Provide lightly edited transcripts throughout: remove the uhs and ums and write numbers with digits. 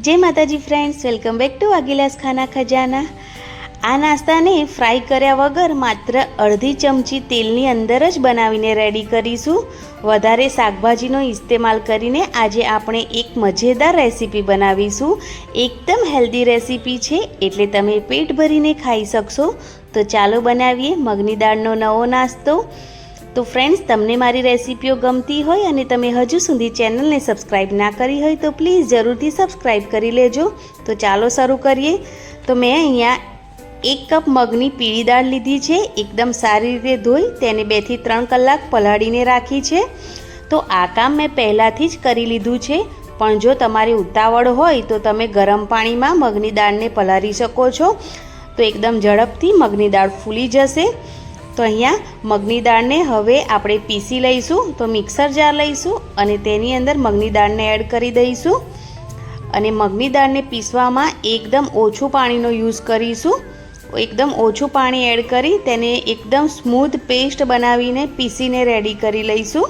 जय माताजी friends, welcome back to वागीलास खाना खजाना। आ नास्ताने फ्राय कर्या वगर मात्र अर्धी चमची तेलनी अंदर ज बनावीने रेडी करीशुं। वधारे शाकभाजीनो इस्तेमाल करीने आजे आपणे एक मजेदार रेसिपी बनावीशुं। एकदम हेल्धी रेसिपी छे एटले तमे पेट भरीने खाई शकशो। तो चालो बनावीए मगनी दाळनो नवो नास्तो। तो फ्रेंड्स, तमने मारी रेसिपीओ गमती होय अने तमे हजू सुधी चेनल ने सब्सक्राइब ना करी होय तो प्लीज़ जरूरथी सब्सक्राइब करी लेजो। तो चालो शुरू करिए। तो मैं अहींया 1 कप मगनी पीળી दाळ लीधी छे। एकदम सारी रीते धोई तेने 2 થી 3 कलाक पलाळीने राखी छे। तो आ काम मैं पहेलाथी ज करी लीधुं छे, पण जो तमारी उतावळ होय तो तमे गरम पाणीमां मगनी दाळने पलाળી शको छो। तो एकदम झड़पथी मगनी दाळ फूली जशे। तो अहींया मगनी दाळने हवे आपणे पीसी लईशुं। तो मिक्सर जार लईशुं अने तेनी अंदर मगनी दाळने एड करी दईशुं अने मगनी दाळने पीसवामां एकदम ओछुं पाणीनो यूज करीशुं। एकदम ओछुं पाणी एड करी तेने एकदम स्मूथ पेस्ट बनावीने पीसीने रेडी करी लईशुं।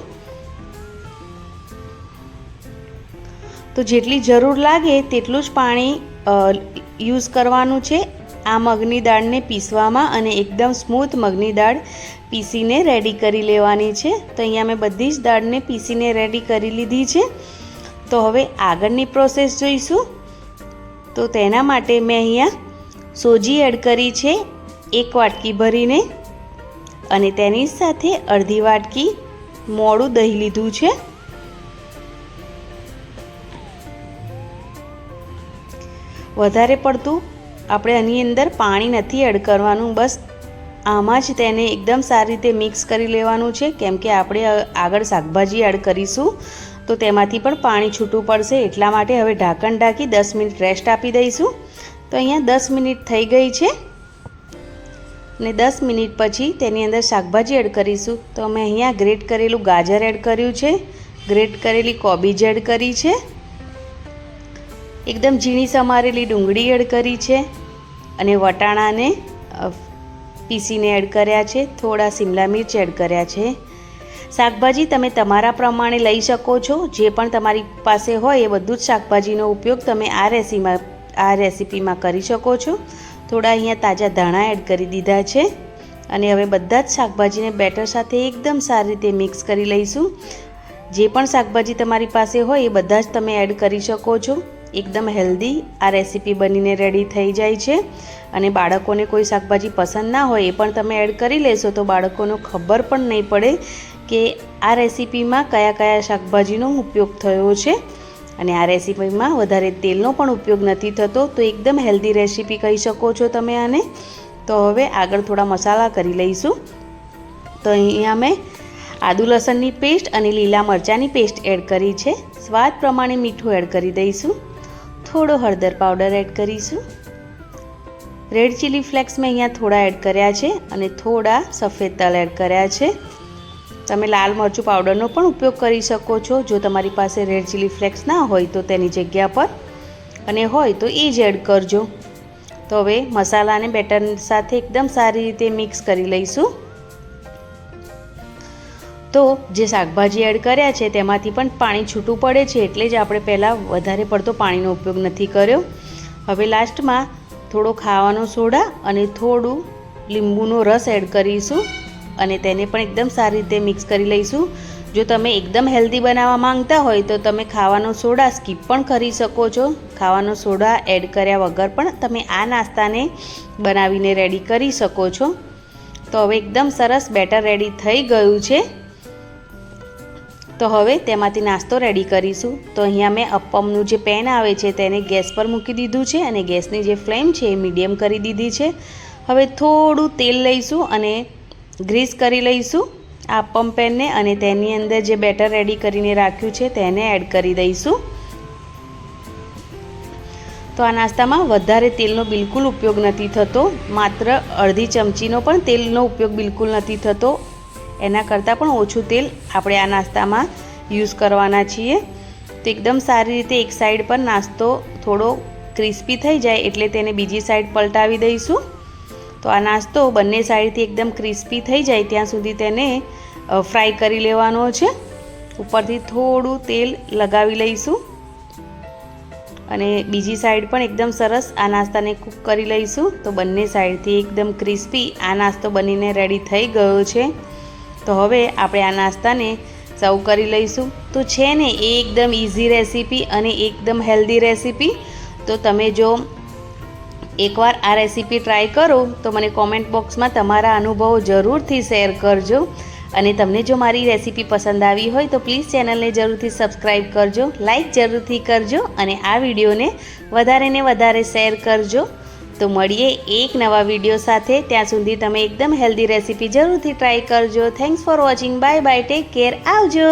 तो जेटली जरूर लागे तेटલું જ पाणी यूज करवानुं छे आ मगनी दाळने पीसवामां अने एकदम स्मूथ मगनी दाळ पीसीने रेडी करी लेवानी छे। तो अहींया मैं बधी ज दाळने पीसीने रेडी करी लीधी छे। तो हवे आगळनी प्रोसेस जोईशुं। तो तेना माटे मैं अहींया सोजी एड करी छे 1 वाटकी भरीने अने तेनी साथे अर्धी वाटकी मोळुं दહીં लीधुं छे। वधारे पड़तुं આપણે આની અંદર પાણી નથી એડ કરવાનું, બસ આમાં જ તેને એકદમ સારી રીતે મિક્સ કરી લેવાનું છે, કેમ કે આપણે આગળ શાકભાજી એડ કરીશું તો તેમાંથી પણ પાણી છૂટું પડશે। એટલા માટે હવે ઢાંકણ ઢાંકી 10 મિનિટ રેસ્ટ આપી દઈશું। તો અહીંયા 10 મિનિટ થઈ ગઈ છે અને 10 મિનિટ પછી તેની અંદર શાકભાજી એડ કરીશું। તો અમે અહીંયા ગ્રેટ કરેલું ગાજર એડ કર્યું છે, ગ્રેટ કરેલી કોબીજ એડ કરી છે, एकदम झीणी समारेली डूंगળી एड करी छे अने वटाणाने पीसीने एड कर्या छे, थोड़ा शिमला मिर्च एड कर्या छे। शाकभाजी तमे तमारा प्रमाणे लई शको छो, जे पण तमारी पासे होय ए बधुं ज शाकभाजीनो उपयोग तमे आ रेसिपीमां करी शको छो। थोड़ा अहींया ताजा धाणा एड करी दीधा छे अने हवे बधा ज शाकभाजीने बेटर साथे एकदम सारी रीते मिक्स करी लईशुं। जे पण शाकभाजी तमारी पासे होय ए बधा ज तमे एड करी शको छो। एकदम हेल्दी आ रेसिपी बनीने रेडी थई जाय छे अने बाळकोने कोई शाकभाजी पसंद ना होय ए पण तमे एड करी लेशो तो बाळकोने खबर पण नहीं पड़े कि आ रेसिपीमां कया कया शाकभाजीनो उपयोग थयो छे अने आ रेसिपीमां वधारे तेलनो पण उपयोग नथी थतो। तो एकदम हेल्दी रेसिपी कही शको छो तमे आने। तो हवे आगळ थोड़ा मसाला करी लईशुं। तो अहींया मैं आदू लसणनी पेस्ट अने लीला मरचानी पेस्ट एड करी छे। स्वाद प्रमाणे मीठुं एड करी दईशुं। थोड़ो हळदर पाउडर एड करीशुं। रेड चिली फ्लेक्स में अहींया थोड़ा एड कर्या छे अने थोड़ा सफेद तल एड कर्या छे। तमे लाल मरचुं पाउडरनो पण उपयोग करी शको छो। जो तमारी पासे रेड चिली फ्लेक्स ना होय तो तेनी जग्या पर अने होय तो ए ज एड करजो। तो हवे मसालाने बेटर साथे एकदम सारी रीते मिक्स करी लईशुं। तो जे शाकभाजी एड कर्या छे तेमांथी पण पाणी छूटું પડે છે એટલે જ આપણે પહેલાં વધારે પડતો પાણીનો ઉપયોગ નથી કર્યો। હવે લાસ્ટમાં થોડો ખાવાનો સોડા અને થોડું લીંબુનો રસ એડ કરીશું અને તેને પણ એકદમ સારી રીતે મિક્સ કરી લઈશું। જો તમે એકદમ હેલ્ધી બનાવવા માંગતા હોય તો તમે ખાવાનો સોડા સ્કીપ પણ કરી શકો છો। ખાવાનો સોડા એડ કર્યા વગર પણ તમે આ નાસ્તાને બનાવીને રેડી કરી શકો છો। તો હવે એકદમ સરસ બેટર રેડી થઈ ગયું છે। तो हवे तेमांथी नास्तो रेडी करीशुं। तो अहींया मैं अप्पमनुं जे पेन आवे छे तेने गैस पर मूकी दीधुं छे अने गैसनी जे फ्लेम छे मीडियम करी दीधी छे। हवे थोड़ुं तेल लईशुं अने ग्रीस करी लईशुं आ अप्पम पेनने अने तेनी अंदर जे बेटर रेडी करीने राख्युं छे तेने एड करी दईशुं। तो आ नास्तामां वधारे तेलनो बिलकुल उपयोग नथी थतो, मात्र अर्धी चमचीनो पण तेलनो उपयोग बिलकुल नथी थतो। एना करતાં પણ ઓછું તેલ આપણે આ નાસ્તામાં યુઝ કરવાના છીએ। તો એકદમ સારી રીતે એક સાઈડ પર નાસ્તો થોડો ક્રિસ્પી થઈ જાય એટલે તેને બીજી સાઈડ પલટાવી દઈશું। તો આ નાસ્તો બંને સાઈડથી એકદમ ક્રિસ્પી થઈ જાય ત્યાં સુધી તેને ફ્રાય કરી લેવાનો છે। ઉપરથી થોડું તેલ લગાવી લઈશું અને બીજી સાઈડ પણ એકદમ સરસ આ નાસ્તાને કૂક કરી લઈશું. તો બંને સાઈડથી એકદમ ક્રિસ્પી આ નાસ્તો બનીને રેડી થઈ ગયો છે. તો હવે આપણે આ નાસ્તાને સર્વ કરી લઈશું. તો છે ને એ એકદમ ઇઝી રેસીપી અને એકદમ હેલ્ધી રેસીપી. તો તમે જો એકવાર આ રેસીપી ટ્રાય કરો તો મને કોમેન્ટ બોક્સમાં તમારા અનુભવો જરૂરથી શેર કરજો. અને તમને જો મારી રેસીપી પસંદ આવી હોય તો પ્લીઝ ચેનલને જરૂરથી સબસ્ક્રાઈબ કરજો, લાઈક જરૂરથી કરજો અને આ વિડીયોને વધારે ને વધારે શેર કરજો. તો મળીએ એક નવા વિડીયો સાથે. ત્યાં સુધી તમે એકદમ હેલ્ધી રેસીપી જરૂરથી ટ્રાય કરજો. Thanks for watching. Bye bye. Take care. આવજો.